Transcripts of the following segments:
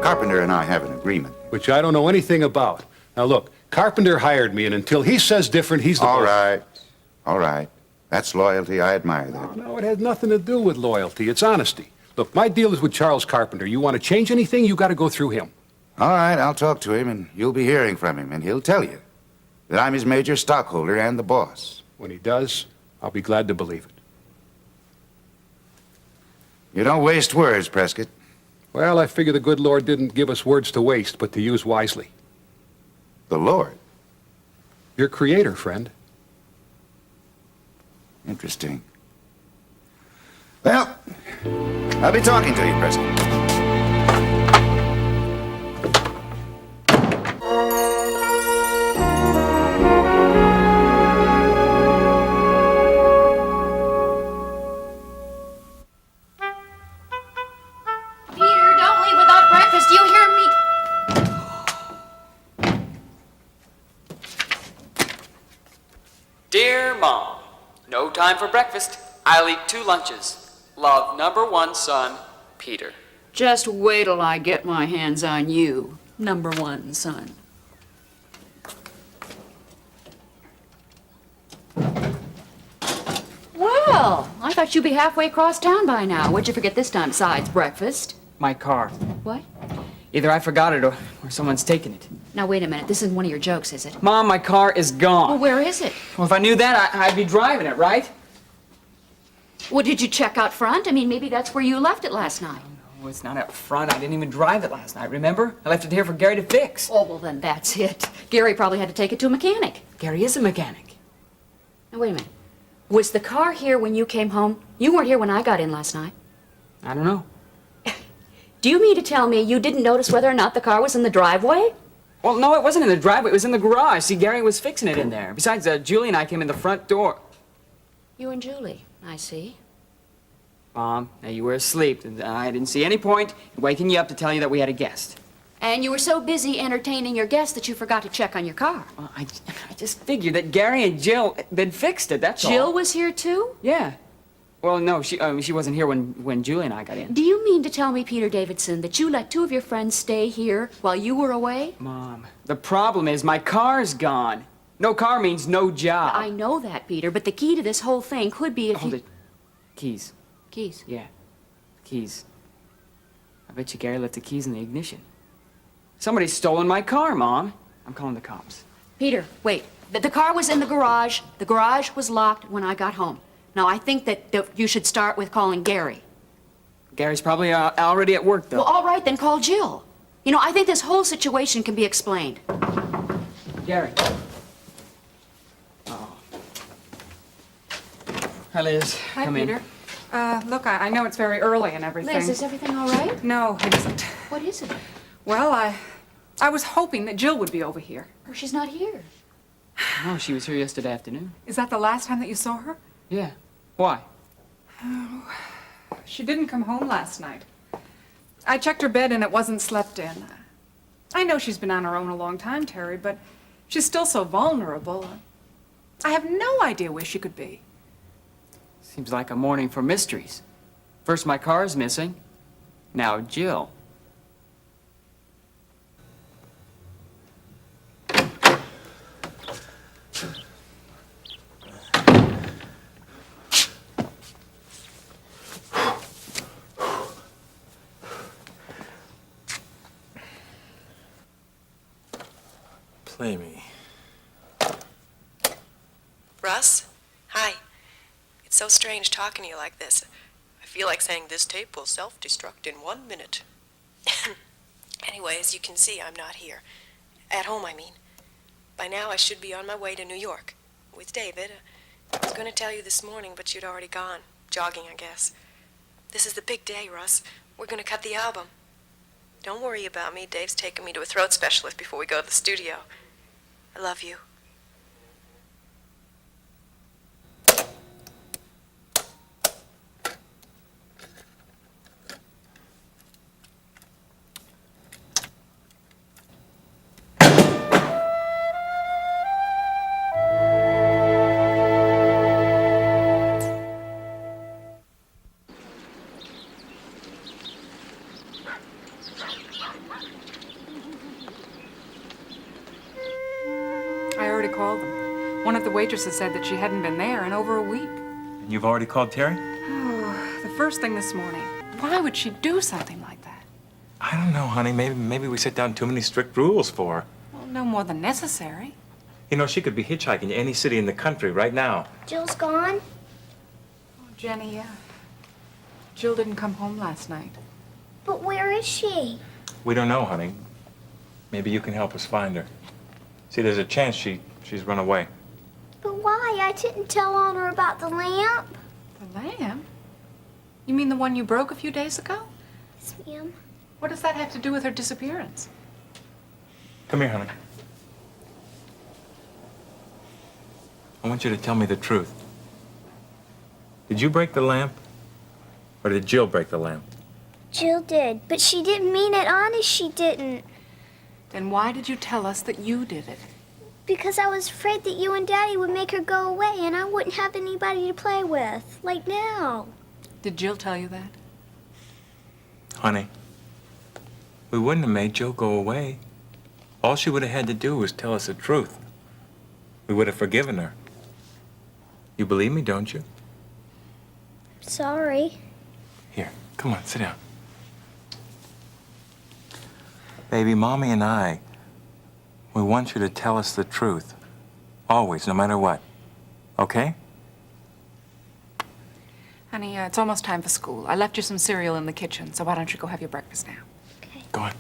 Carpenter and I have an agreement. Which I don't know anything about. Now look, Carpenter hired me, and until he says different, he's the boss. All right. All right. That's loyalty. I admire that. No, it has nothing to do with loyalty. It's honesty. Look, my deal is with Charles Carpenter. You want to change anything, you got to go through him. All right, I'll talk to him, and you'll be hearing from him, and he'll tell you that I'm his major stockholder and the boss. When he does, I'll be glad to believe it. You don't waste words, Prescott. Well, I figure the good Lord didn't give us words to waste, but to use wisely. The Lord? Your creator, friend. Interesting. Well, I'll be talking to you, Prescott. Peter, don't leave without breakfast. Do you hear me? Dear Mom, no time for breakfast. I'll eat 2 lunches. Love, number 1 son, Peter. Just wait till I get my hands on you, number 1 son. Well, I thought you'd be halfway across town by now. What'd you forget this time besides breakfast? My car. What? Either I forgot it or someone's taken it. Now, wait a minute. This isn't one of your jokes, is it? Mom, my car is gone. Well, where is it? Well, if I knew that, I'd be driving it, right? Well, did you check out front? I mean, maybe that's where you left it last night. Oh, it's not up front. I didn't even drive it last night, remember? I left it here for Gary to fix. Oh, well, then that's it. Gary probably had to take it to a mechanic. Gary is a mechanic. Now, wait a minute. Was the car here when you came home? You weren't here when I got in last night. I don't know. Do you mean to tell me you didn't notice whether or not the car was in the driveway? Well, no, it wasn't in the driveway. It was in the garage. See, Gary was fixing it in there. Besides, Julie and I came in the front door. You and Julie, I see. Mom, now you were asleep. And I didn't see any point in waking you up to tell you that we had a guest. And you were so busy entertaining your guest that you forgot to check on your car. Well, I just figured that Gary and Jill, they'd fixed it, that's all. Jill was here too? Yeah. Well, no, she wasn't here when Julie and I got in. Do you mean to tell me, Peter Davidson, that you let 2 of your friends stay here while you were away? Mom, the problem is my car's gone. No car means no job. I know that, Peter, but the key to this whole thing could be if Hold you... it. Keys. Keys? Yeah, keys. I bet you Gary left the keys in the ignition. Somebody's stolen my car, Mom. I'm calling the cops. Peter, wait. The car was in the garage. The garage was locked when I got home. Now, I think that you should start with calling Gary. Gary's probably already at work, though. Well, all right, then call Jill. You know, I think this whole situation can be explained. Gary. Oh. Hi, Liz. Hi, Come Peter. Look, I know it's very early and everything. Liz, is everything all right? No, it isn't. What is it? Well, I was hoping that Jill would be over here. Oh, she's not here. in. Oh, she was here yesterday afternoon. Is that the last time that you saw her? Yeah. Why? She didn't come home last night. I checked her bed and it wasn't slept in. I know she's been on her own a long time, Terry, but she's still so vulnerable. I have no idea where she could be. Seems like a morning for mysteries. First my car's missing. Now Jill. Play me. Russ? Hi. It's so strange talking to you like this. I feel like saying this tape will self-destruct in 1 minute. Anyway, as you can see, I'm not here. At home, I mean. By now, I should be on my way to New York. With David. I was going to tell you this morning, but you'd already gone. Jogging, I guess. This is the big day, Russ. We're going to cut the album. Don't worry about me. Dave's taking me to a throat specialist before we go to the studio. I love you. already called them. One of the waitresses said that she hadn't been there in over a week. And you've already called Terry? Oh, the first thing this morning. Why would she do something like that? I don't know, honey. Maybe we set down too many strict rules for her. Well, no more than necessary. You know, she could be hitchhiking to any city in the country right now. Jill's gone? Oh, Jenny, Jill didn't come home last night. But where is she? We don't know, honey. Maybe you can help us find her. See, there's a chance she's run away. But why? I didn't tell on her about the lamp. The lamp? You mean the one you broke a few days ago? Yes, ma'am. What does that have to do with her disappearance? Come here, honey. I want you to tell me the truth. Did you break the lamp? Or did Jill break the lamp? Jill did, but she didn't mean it. Honest, she didn't. Then why did you tell us that you did it? Because I was afraid that you and Daddy would make her go away and I wouldn't have anybody to play with, like now. Did Jill tell you that? Honey, we wouldn't have made Jill go away. All she would have had to do was tell us the truth. We would have forgiven her. You believe me, don't you? Sorry. Here, come on, sit down. Baby, Mommy and I, we want you to tell us the truth. Always, no matter what. Okay? Honey, it's almost time for school. I left you some cereal in the kitchen, so why don't you go have your breakfast now? Okay. Go on.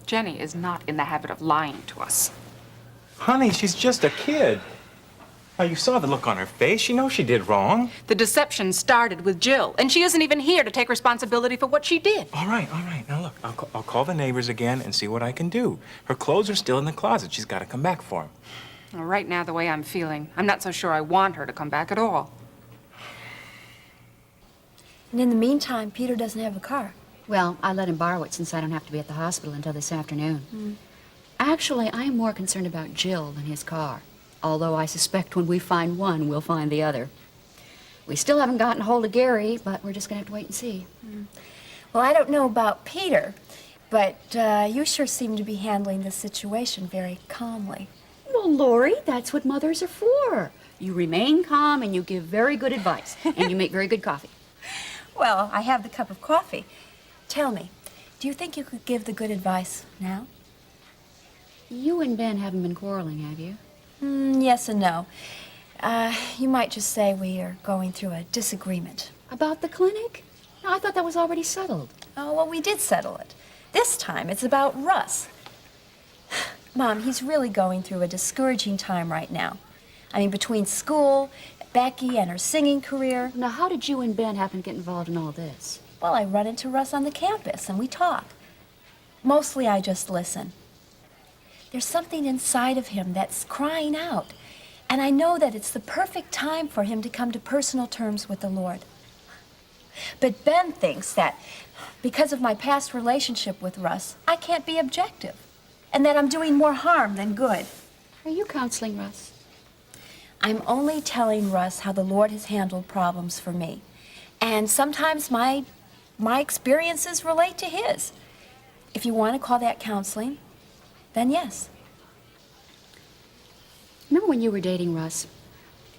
Jenny is not in the habit of lying to us. Honey, she's just a kid. Now, you saw the look on her face. She knows she did wrong. The deception started with Jill, and she isn't even here to take responsibility for what she did. All right. Now, look, I'll call the neighbors again and see what I can do. Her clothes are still in the closet. She's got to come back for them. Well, right now, the way I'm feeling, I'm not so sure I want her to come back at all. And in the meantime, Peter doesn't have a car. Well, I let him borrow it since I don't have to be at the hospital until this afternoon. Actually, I am more concerned about Jill than his car. Although I suspect when we find one, we'll find the other. We still haven't gotten a hold of Gary, but we're just going to have to wait and see. Well, I don't know about Peter, but you sure seem to be handling this situation very calmly. Well, Lori, that's what mothers are for. You remain calm and you give very good advice, and you make very good coffee. Well, I have the cup of coffee. Tell me, do you think you could give the good advice now? You and Ben haven't been quarreling, have you? Yes and no. You might just say we are going through a disagreement. About the clinic? No, I thought that was already settled. Oh, well, we did settle it. This time, it's about Russ. Mom, he's really going through a discouraging time right now. I mean, between school, Becky, and her singing career. Now, how did you and Ben happen to get involved in all this? Well, I run into Russ on the campus, and we talk. Mostly, I just listen. There's something inside of him that's crying out, and I know that it's the perfect time for him to come to personal terms with the Lord. But Ben thinks that because of my past relationship with Russ, I can't be objective, and that I'm doing more harm than good. Are you counseling Russ? I'm only telling Russ how the Lord has handled problems for me, and sometimes my experiences relate to his. If you want to call that counseling, then yes. Remember when you were dating Russ,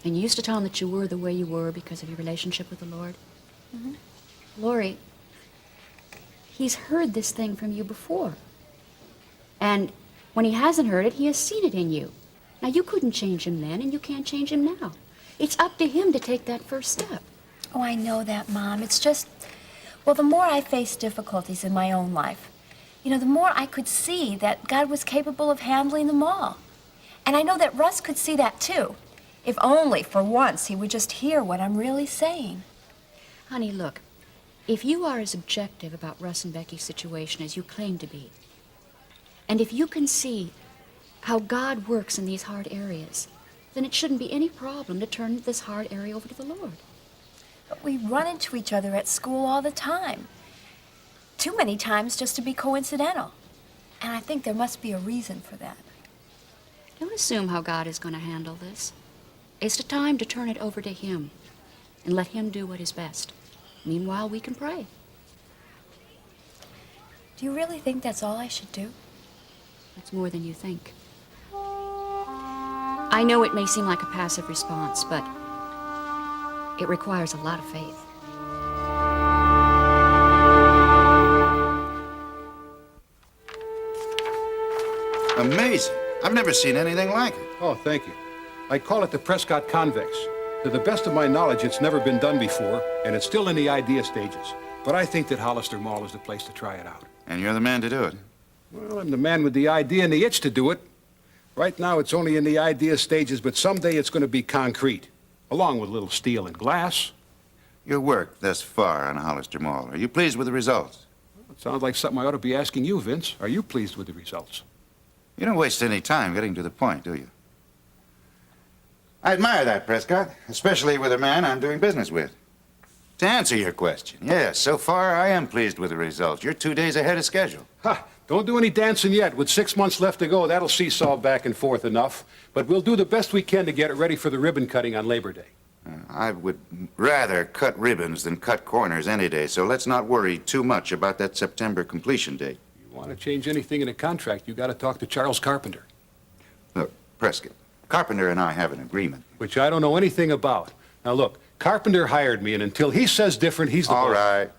and you used to tell him that you were the way you were because of your relationship with the Lord? Lori, he's heard this thing from you before. And when he hasn't heard it, he has seen it in you. Now, you couldn't change him then, and you can't change him now. It's up to him to take that first step. Oh, I know that, Mom. It's just, well, the more I face difficulties in my own life, the more I could see that God was capable of handling them all. And I know that Russ could see that too. If only for once he would just hear what I'm really saying. Honey, look, if you are as objective about Russ and Becky's situation as you claim to be, and if you can see how God works in these hard areas, then it shouldn't be any problem to turn this hard area over to the Lord. But we run into each other at school all the time. Too many times just to be coincidental. And I think there must be a reason for that. Don't assume how God is going to handle this. It's the time to turn it over to Him and let Him do what is best. Meanwhile, we can pray. Do you really think that's all I should do? It's more than you think. I know it may seem like a passive response, but it requires a lot of faith. Amazing. I've never seen anything like it. Oh, thank you. I call it the Prescott Convex. To the best of my knowledge, it's never been done before, and it's still in the idea stages. But I think that Hollister Mall is the place to try it out. And you're the man to do it. Well, I'm the man with the idea and the itch to do it. Right now, it's only in the idea stages, but someday it's going to be concrete, along with a little steel and glass. Your work thus far on Hollister Mall. Are you pleased with the results? It sounds like something I ought to be asking you, Vince. Are you pleased with the results? You don't waste any time getting to the point, do you? I admire that, Prescott, especially with a man I'm doing business with. To answer your question, yes, so far I am pleased with the results. You're 2 days ahead of schedule. Ha! Don't do any dancing yet. With 6 months left to go, that'll seesaw back and forth enough. But we'll do the best we can to get it ready for the ribbon cutting on Labor Day. I would rather cut ribbons than cut corners any day, so let's not worry too much about that September completion date. You want to change anything in a contract, you got to talk to Charles Carpenter. Look, Prescott, Carpenter and I have an agreement. Which I don't know anything about. Now look, Carpenter hired me, and until he says different, he's the All boss. right,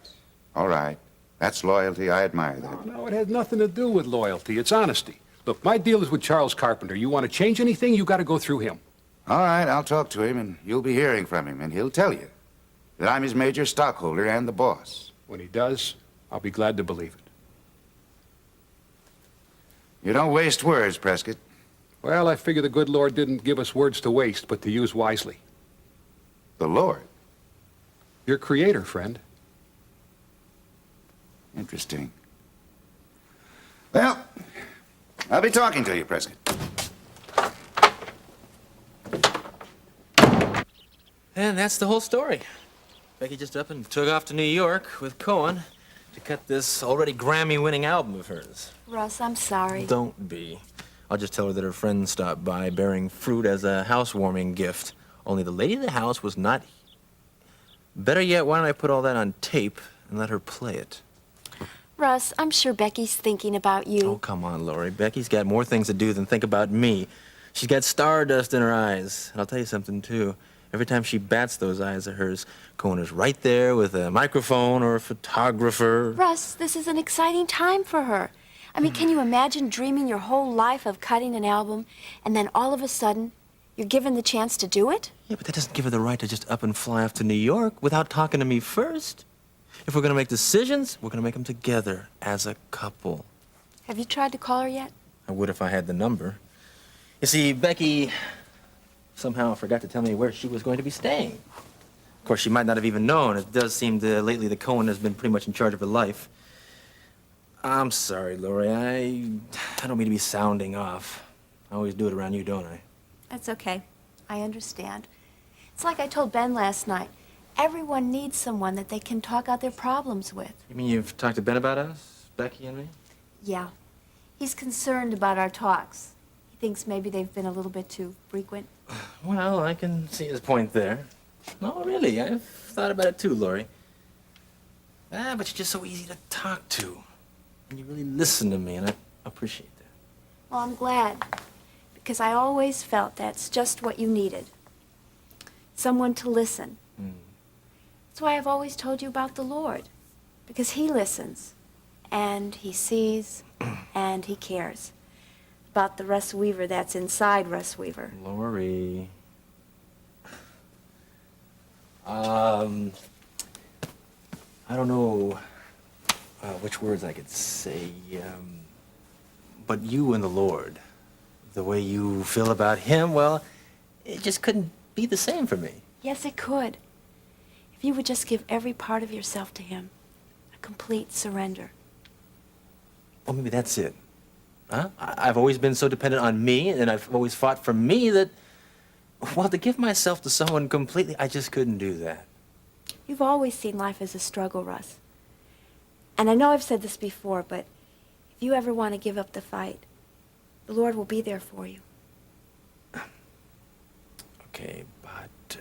all right. That's loyalty. I admire that. No, it has nothing to do with loyalty. It's honesty. Look, my deal is with Charles Carpenter. You want to change anything, you got to go through him. All right, I'll talk to him, and you'll be hearing from him, and he'll tell you that I'm his major stockholder and the boss. When he does, I'll be glad to believe it. You don't waste words, Prescott. Well, I figure the good Lord didn't give us words to waste, but to use wisely. The Lord. Your creator, friend. Interesting. Well, I'll be talking to you, Prescott. And that's the whole story. Becky just up and took off to New York with Cohen to cut this already Grammy-winning album of hers. Russ, I'm sorry. Don't be. I'll just tell her that her friend stopped by bearing fruit as a housewarming gift. Only the lady of the house was not... Better yet, why don't I put all that on tape and let her play it? Russ, I'm sure Becky's thinking about you. Oh, come on, Lori. Becky's got more things to do than think about me. She's got stardust in her eyes. And I'll tell you something, too. Every time she bats those eyes of hers, Cohen is right there with a microphone or a photographer. Russ, this is an exciting time for her. I mean, can you imagine dreaming your whole life of cutting an album, and then all of a sudden, you're given the chance to do it? Yeah, but that doesn't give her the right to just up and fly off to New York without talking to me first. If we're going to make decisions, we're going to make them together as a couple. Have you tried to call her yet? I would if I had the number. You see, Becky somehow forgot to tell me where she was going to be staying. Of course, she might not have even known. It does seem that lately the Cohen has been pretty much in charge of her life. I'm sorry, Lori. I don't mean to be sounding off. I always do it around you, don't I? That's okay. I understand. It's like I told Ben last night. Everyone needs someone that they can talk out their problems with. You mean you've talked to Ben about us, Becky and me? Yeah. He's concerned about our talks. He thinks maybe they've been a little bit too frequent. Well, I can see his point there. No, really, I've thought about it too, Lori. But you're just so easy to talk to. And you really listen to me, and I appreciate that. Well, I'm glad, because I always felt that's just what you needed. Someone to listen. That's why I've always told you about the Lord, because he listens, and he sees, and he cares about the Russ Weaver that's inside Russ Weaver. Lori. I don't know which words I could say, but you and the Lord, the way you feel about him, well, it just couldn't be the same for me. Yes, it could. If you would just give every part of yourself to him, a complete surrender. Well, maybe that's it. Huh? I've always been so dependent on me, and I've always fought for me that, well, to give myself to someone completely, I just couldn't do that. You've always seen life as a struggle, Russ. And I know I've said this before, but if you ever want to give up the fight, the Lord will be there for you. Okay, but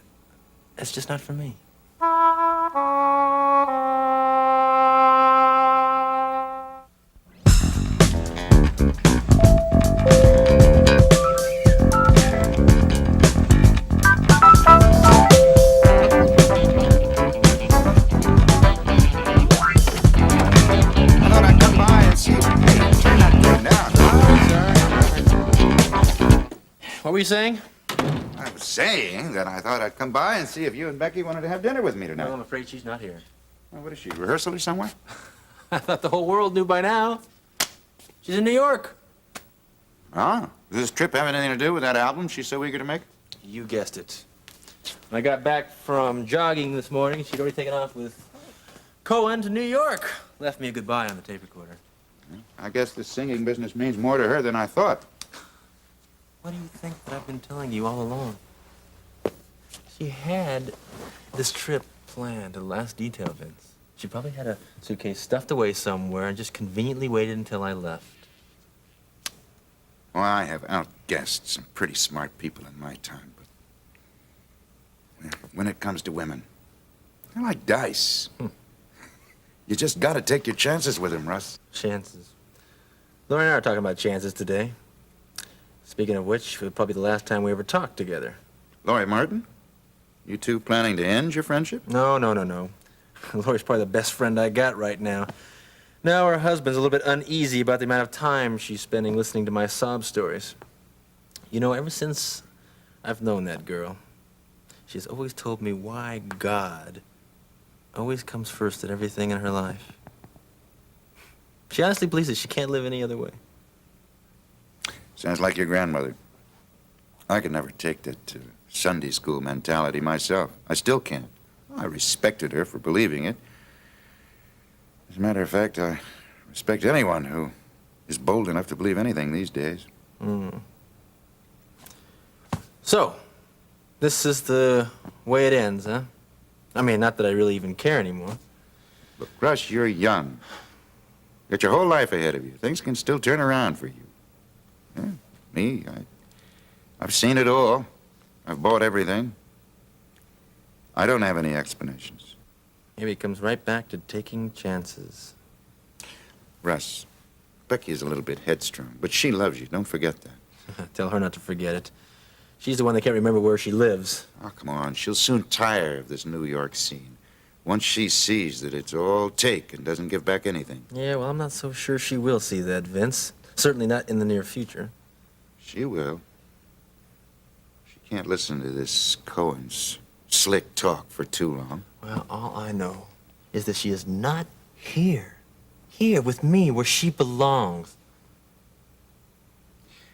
it's just not for me. What were you saying? I was saying that I thought I'd come by and see if you and Becky wanted to have dinner with me tonight. Well, I'm afraid she's not here. Well, what is she, rehearsal or somewhere? I thought the whole world knew by now. She's in New York. Ah, does this trip have anything to do with that album she's so eager to make? You guessed it. When I got back from jogging this morning, she'd already taken off with Cohen to New York. Left me a goodbye on the tape recorder. I guess this singing business means more to her than I thought. What do you think that I've been telling you all along? She had this trip planned to the last detail, Vince. She probably had a suitcase stuffed away somewhere and just conveniently waited until I left. Well, I have outguessed some pretty smart people in my time, but when it comes to women, they're like dice. You just gotta take your chances with them, Russ. Chances. Laura and I are talking about chances today. Speaking of which, it was probably the last time we ever talked together. Laurie Martin, you two planning to end your friendship? No. Laurie's probably the best friend I got right now. Now her husband's a little bit uneasy about the amount of time she's spending listening to my sob stories. You know, ever since I've known that girl, she's always told me why God always comes first in everything in her life. She honestly believes that she can't live any other way. Sounds like your grandmother. I could never take that Sunday school mentality myself. I still can't. I respected her for believing it. As a matter of fact, I respect anyone who is bold enough to believe anything these days. So, this is the way it ends, huh? I mean, not that I really even care anymore. Look, Russ, you're young. You got your whole life ahead of you. Things can still turn around for you. Yeah, me, I've seen it all. I've bought everything. I don't have any explanations. Maybe it comes right back to taking chances. Russ, Becky is a little bit headstrong, but she loves you. Don't forget that. Tell her not to forget it. She's the one that can't remember where she lives. Oh, come on. She'll soon tire of this New York scene. Once she sees that it's all take and doesn't give back anything. Yeah, well, I'm not so sure she will see that, Vince. Certainly not in the near future. She will. She can't listen to this Cohen's slick talk for too long. Well, all I know is that she is not here. Here with me where she belongs.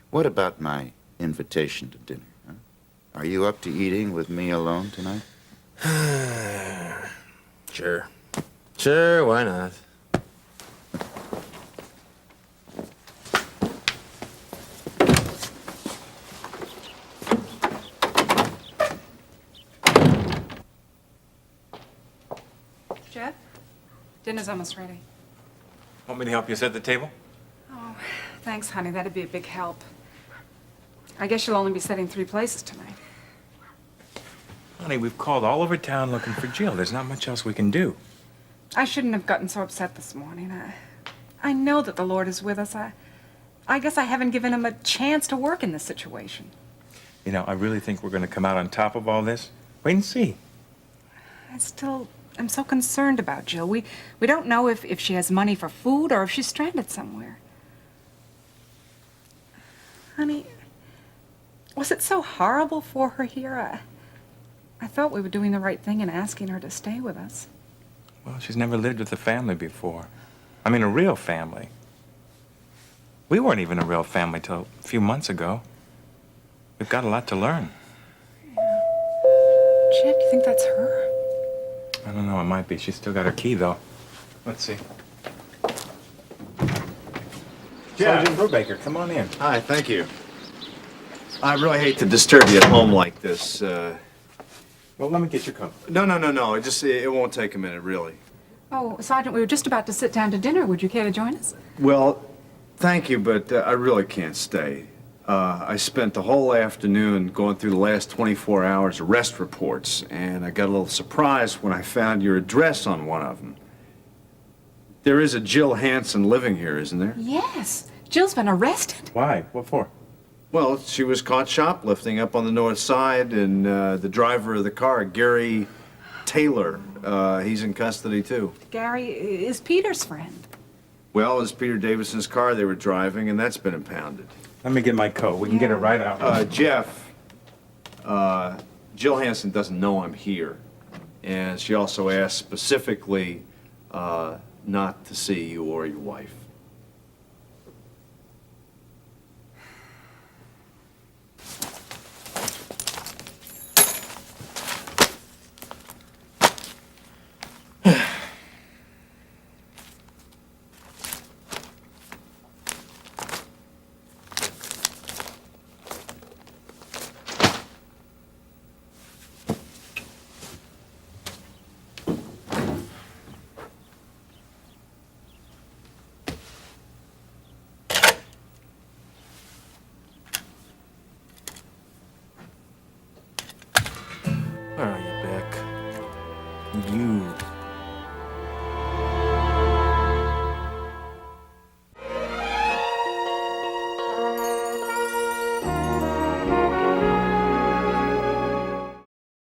What about my invitation to dinner? Huh? Are you up to eating with me alone tonight? Sure. Sure, why not? Jeff, dinner's almost ready. Want me to help you set the table? Oh, thanks, honey. That'd be a big help. I guess you'll only be setting 3 places tonight. Honey, we've called all over town looking for Jill. There's not much else we can do. I shouldn't have gotten so upset this morning. I know that the Lord is with us. I guess I haven't given him a chance to work in this situation. You know, I really think we're going to come out on top of all this. Wait and see. I'm so concerned about Jill. We don't know if she has money for food or if she's stranded somewhere. Honey, was it so horrible for her here? I thought we were doing the right thing in asking her to stay with us. Well, she's never lived with a family before. I mean, a real family. We weren't even a real family till a few months ago. We've got a lot to learn. Jeff, do you think that's her? I don't know, it might be. She's still got her key, though. Let's see. Sergeant Brubaker, come on in. Hi, thank you. I really hate to disturb you at home like this. Well, let me get your coat. No. It won't take a minute, really. Oh, Sergeant, we were just about to sit down to dinner. Would you care to join us? Well, thank you, but I really can't stay. I spent the whole afternoon going through the last 24 hours arrest reports, and I got a little surprised when I found your address on one of them. There is a Jill Hanson living here, isn't there? Yes. Jill's been arrested. Why? What for? Well, she was caught shoplifting up on the north side, and the driver of the car, Gary Taylor, he's in custody, too. Gary is Peter's friend. Well, it was Peter Davison's car they were driving, and that's been impounded. Let me get my coat. We can get it right out. Jeff, Jill Hansen doesn't know I'm here. And she also asked specifically not to see you or your wife.